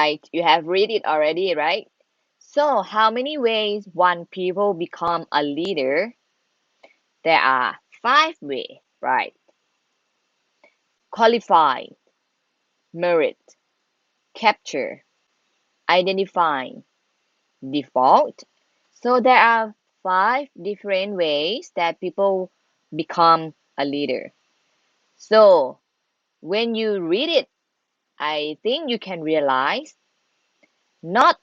right? You have read it already, right? So, how many ways one people become a leader? There are 5 ways, right? Qualify, merit, capture, identify, default. So there are 5 different ways that people become a leader. So when you read it, I think you can realize not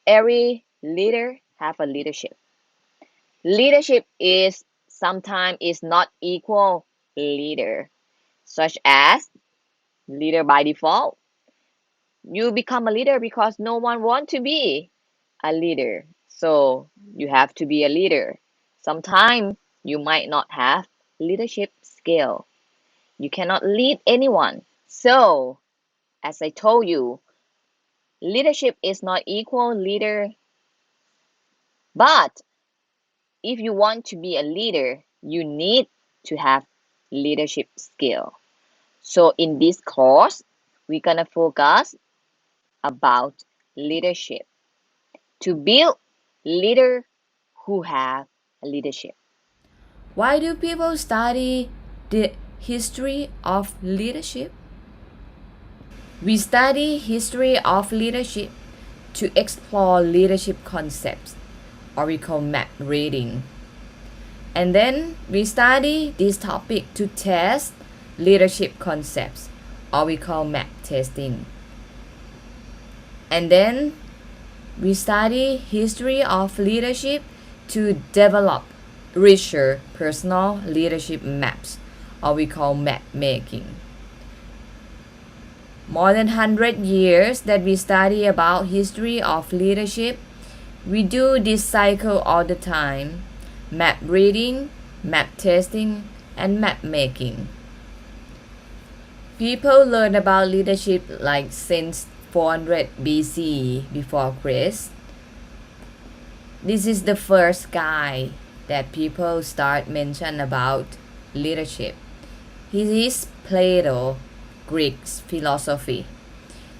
every leader have a leadership. Leadership is sometimes is not equal leader, such as leader by default. You become a leader because no one want to be a leader. So you have to be a leader. Sometimes you might not have leadership skill. You cannot lead anyone. So, as I told you, leadership is not equal leader, but if you want to be a leader, you need to have leadership skill. So in this course, we're gonna focus about leadership to build leader who have leadership. Why do people study the history of leadership? We study history of leadership to explore leadership concepts, or we call map reading. And then we study this topic to test leadership concepts, or we call map testing. And then we study history of leadership to develop richer personal leadership maps, or we call map making. More than 100 years that we study about history of leadership, we do this cycle all the time: map reading, map testing, and map making. People learn about leadership like since 400 BC before Christ. This is the first guy that people start mention about leadership. He is Plato, Greek philosophy.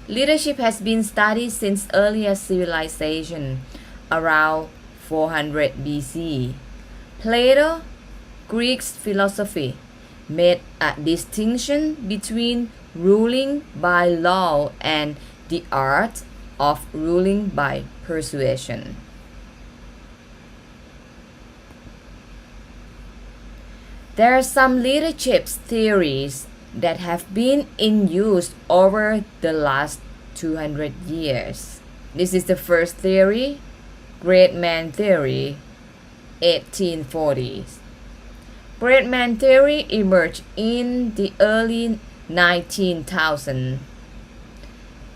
Leadership has been studied since earlier civilization around 400 BC. Plato, Greek philosophy, made a distinction between ruling by law and the art of ruling by persuasion. There are some leadership theories that have been in use over the last 200 years. This is the first theory, Great Man Theory, 1840s. Great Man Theory emerged in the early 19,000s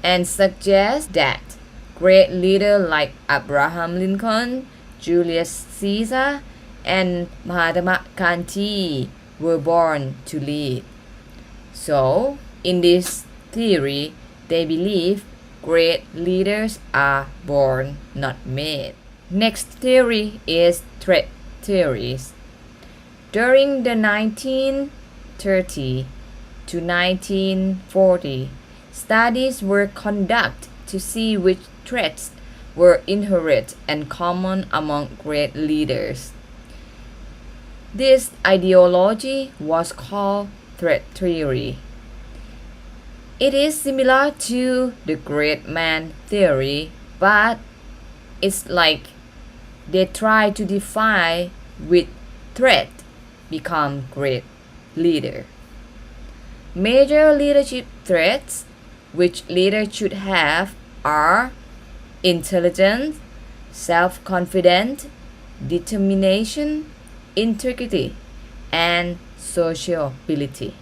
and suggests that great leaders like Abraham Lincoln, Julius Caesar, and Mahatma Gandhi were born to lead. So, in this theory, they believe great leaders are born, not made. Next theory is threat theories. During the 1930 to 1940, studies were conducted to see which threats were inherent and common among great leaders. This ideology was called threat theory. It is similar to the great man theory, but it's like they try to define which threat become great leader. Major leadership threats which leaders should have are intelligence, self-confidence, determination, integrity, and sociability.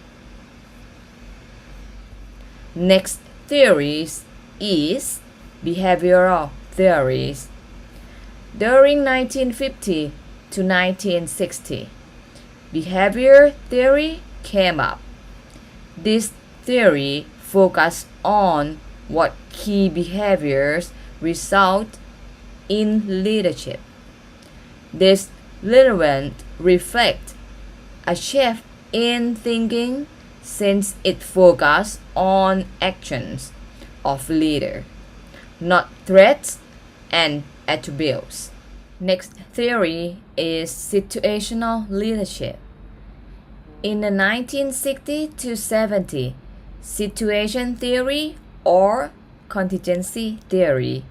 Next theories is behavioral theories. During 1950 to 1960, behavior theory came up. This theory focused on what key behaviors result in leadership. This relevant reflect a shift in thinking since it focused on actions of leader, not threats and attributes. Next theory is situational leadership. In the 1960 to 70, situation theory or contingency theory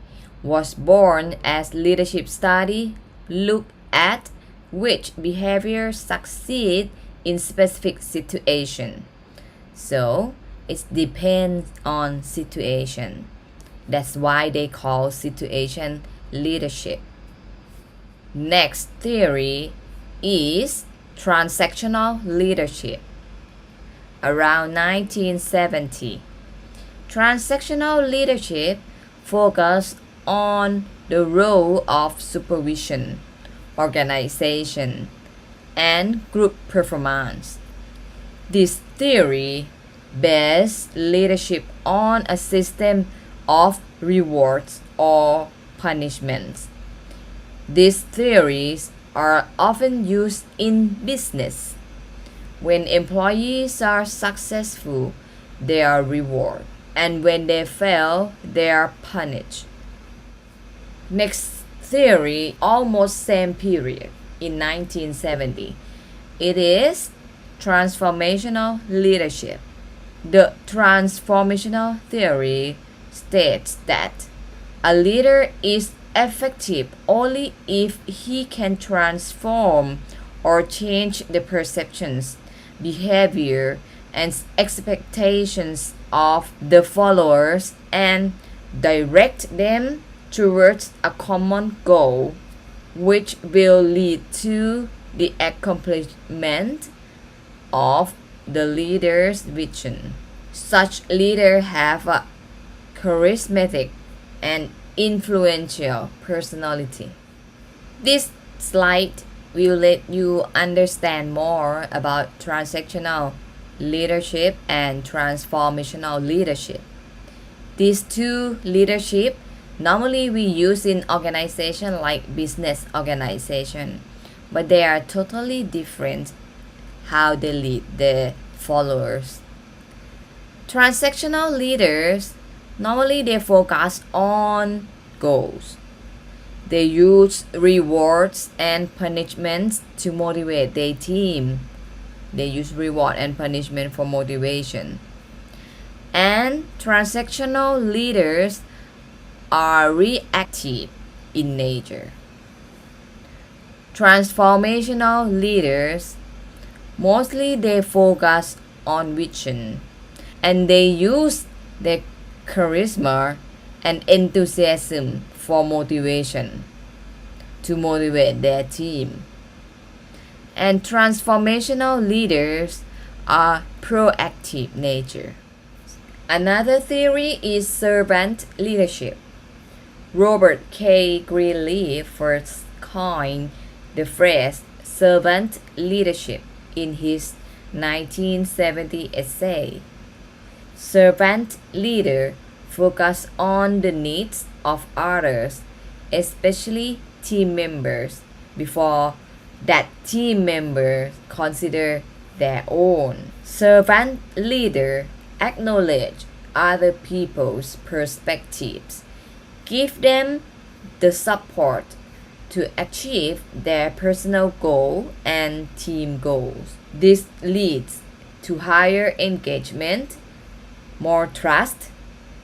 was born as leadership study looked at which behaviors succeed in specific situation. So it depends on situation. That's why they call situation leadership. Next theory is transactional leadership. Around 1970, transactional leadership focused on the role of supervision, organization, and group performance. This theory based leadership on a system of rewards or punishments. These theories are often used in business. When employees are successful, they are rewarded, and when they fail, they are punished. Next theory, almost same period, in 1970. It is transformational leadership. The transformational theory states that a leader is effective only if he can transform or change the perceptions, behavior, and expectations of the followers and direct them towards a common goal, which will lead to the accomplishment of the leader's vision. Such leaders have a charismatic and influential personality. This slide will let you understand more about transactional leadership and transformational leadership. These two leadership normally we use in organization like business organization, but they are totally different how they lead their followers. Transactional leaders normally they focus on goals. They use rewards and punishments to motivate their team. They use reward and punishment for motivation. And transactional leaders are reactive in nature. Transformational leaders mostly they focus on vision and they use their charisma and enthusiasm for motivation to motivate their team. And transformational leaders are proactive nature. Another theory is servant leadership. Robert K. Greeley first coined the phrase servant leadership in his 1970 essay. Servant leader focus on the needs of others, especially team members, before that team members consider their own. Servant leader acknowledge other people's perspectives, give them the support to achieve their personal goal and team goals. This leads to higher engagement, more trust,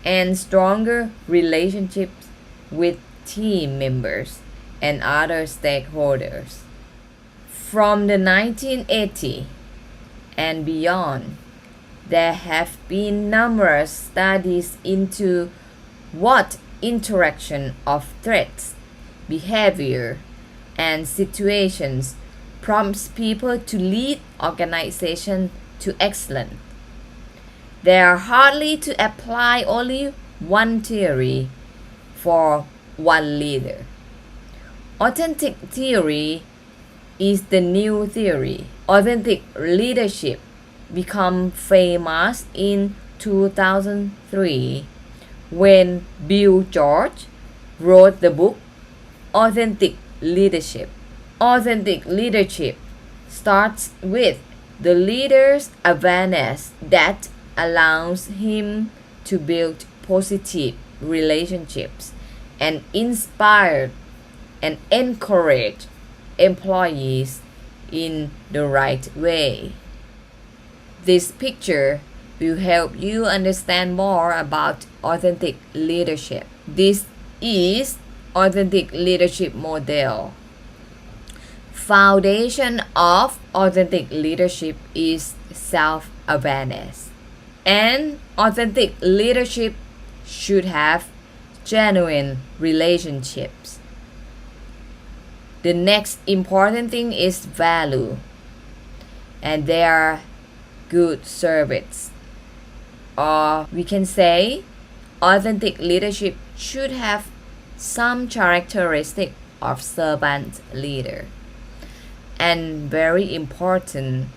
and stronger relationships with team members and other stakeholders. From the 1980s and beyond, there have been numerous studies into what interaction of threats, behavior, and situations prompts people to lead organizations to excellence. They are hardly to apply only one theory for one leader. Authentic theory is the new theory. Authentic leadership became famous in 2003 when Bill George wrote the book Authentic Leadership. Authentic leadership starts with the leader's awareness that allows him to build positive relationships and inspire and encourage employees in the right way. This picture will help you understand more about authentic leadership. This is authentic leadership model. Foundation of authentic leadership is self-awareness. And authentic leadership should have genuine relationships. The next important thing is value, and they are good service. Or we can say authentic leadership should have some characteristic of servant leader. And very important,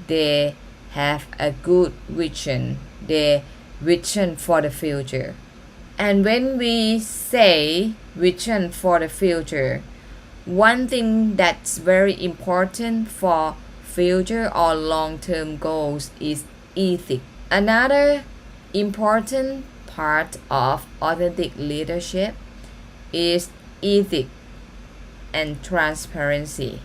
they have a good vision, their vision for the future. And when we say vision for the future, one thing that's very important for future or long-term goals is ethics. Another important part of authentic leadership is ethics and transparency.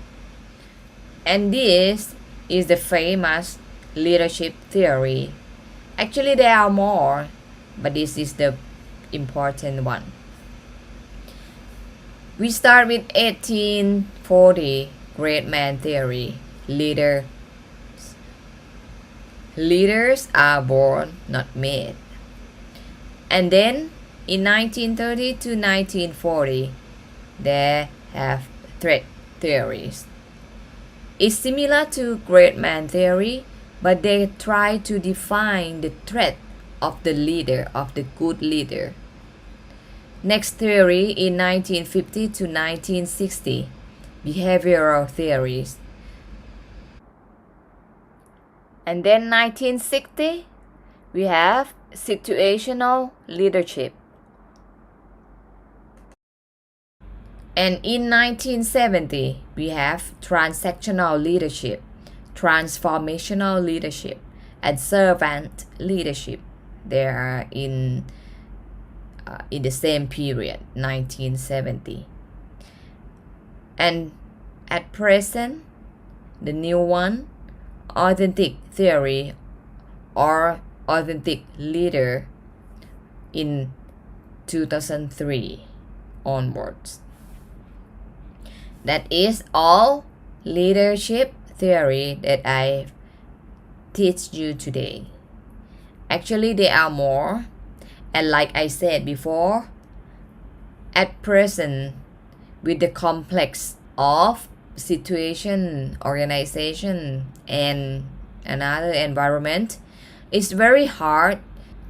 And this is the famous leadership theory. Actually, there are more, but this is the important one. We start with 1840 great man theory. Leaders are born, not made. And then in 1930 to 1940, they have threat theories. It's similar to great man theory, but they try to define the threat of the leader, of the good leader. Next theory in 1950 to 1960, behavioral theories. And then 1960, we have situational leadership. And in 1970, we have transactional leadership, transformational leadership, and servant leadership. They are in the same period, 1970. And at present, the new one, authentic theory or authentic leader in 2003 onwards. That is all leadership theory that I teach you today. Actually, there are more. And like I said before, at present, with the complex of situation, organization, and another environment, it's very hard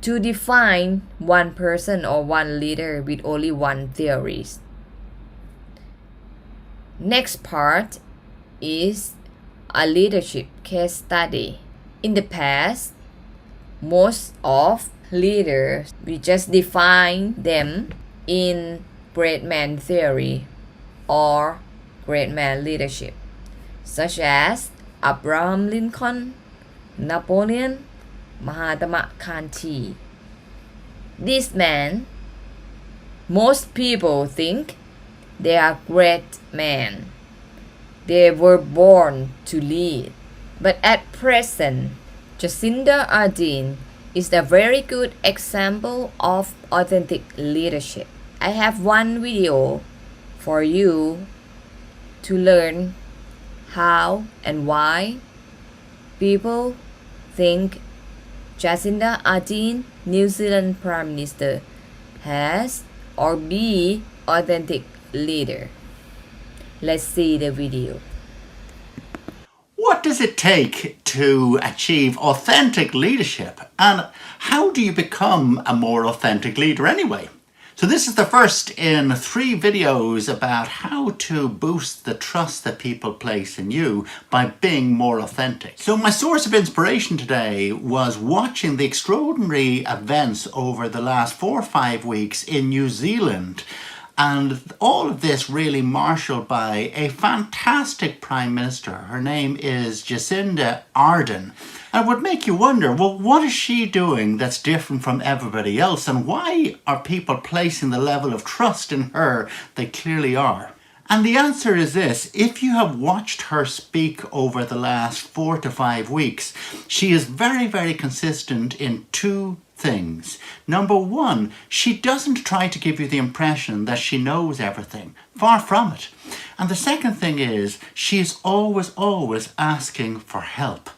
to define one person or one leader with only one theory. Next part is a leadership case study. In the past, most of leaders, we just define them in great man theory or great man leadership, such as Abraham Lincoln, Napoleon, Mahatma Gandhi. These men, most people think they are great men. They were born to lead. But at present, Jacinda Ardern is a very good example of authentic leadership. I have one video for you to learn how and why people think Jacinda Ardern, New Zealand Prime Minister, has or be authentic leader. Let's see the video. What does it take to achieve authentic leadership, and how do you become a more authentic leader anyway? So this is the first in 3 videos about how to boost the trust that people place in you by being more authentic. So my source of inspiration today was watching the extraordinary events over the last 4 or 5 weeks in New Zealand. And all of this really marshaled by a fantastic Prime Minister. Her name is Jacinda Ardern. And it would make you wonder, well, what is she doing that's different from everybody else? And why are people placing the level of trust in her they clearly are? And the answer is this: if you have watched her speak over the last 4 to 5 weeks, she is very, very consistent in two things. Number one, she doesn't try to give you the impression that she knows everything. Far from it. And the second thing is, she is always, always asking for help.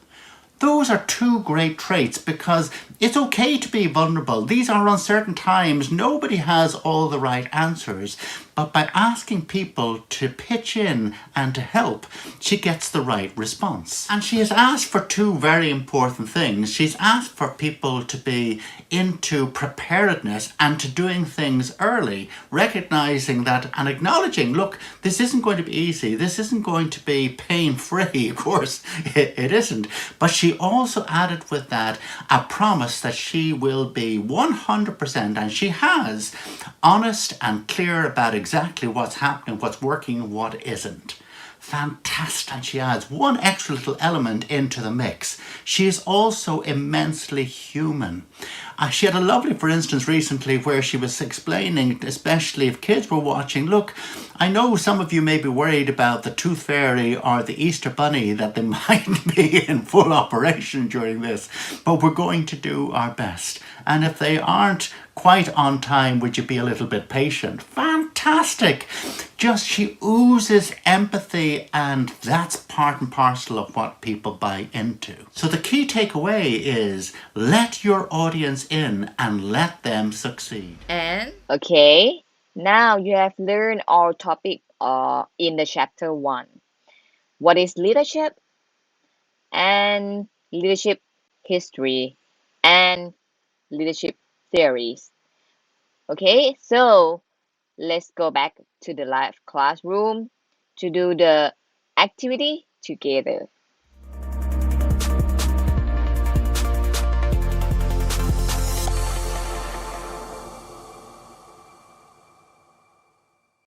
Those are two great traits, because it's okay to be vulnerable. These are uncertain times. Nobody has all the right answers. But by asking people to pitch in and to help, she gets the right response. And she has asked for two very important things. She's asked for people to be into preparedness and to doing things early, recognizing that and acknowledging, look, this isn't going to be easy. This isn't going to be pain-free. Of course, it isn't. But she also added with that a promise that she will be 100%, and she has, honest and clear about exactly what's happening, what's working, what isn't. Fantastic. And she adds one extra little element into the mix. She is also immensely human. She had a lovely, for instance, recently where she was explaining, especially if kids were watching, look, I know some of you may be worried about the Tooth Fairy or the Easter Bunny, that they might be in full operation during this, but we're going to do our best. And if they aren't quite on time, would you be a little bit patient? Fantastic. Just she oozes empathy, and that's part and parcel of what people buy into. So the key takeaway is let your audience in and let them succeed. And Okay, now you have learned our topic in the chapter 1. What is leadership and leadership history and leadership theories. Okay, so let's go back to the live classroom to do the activity together.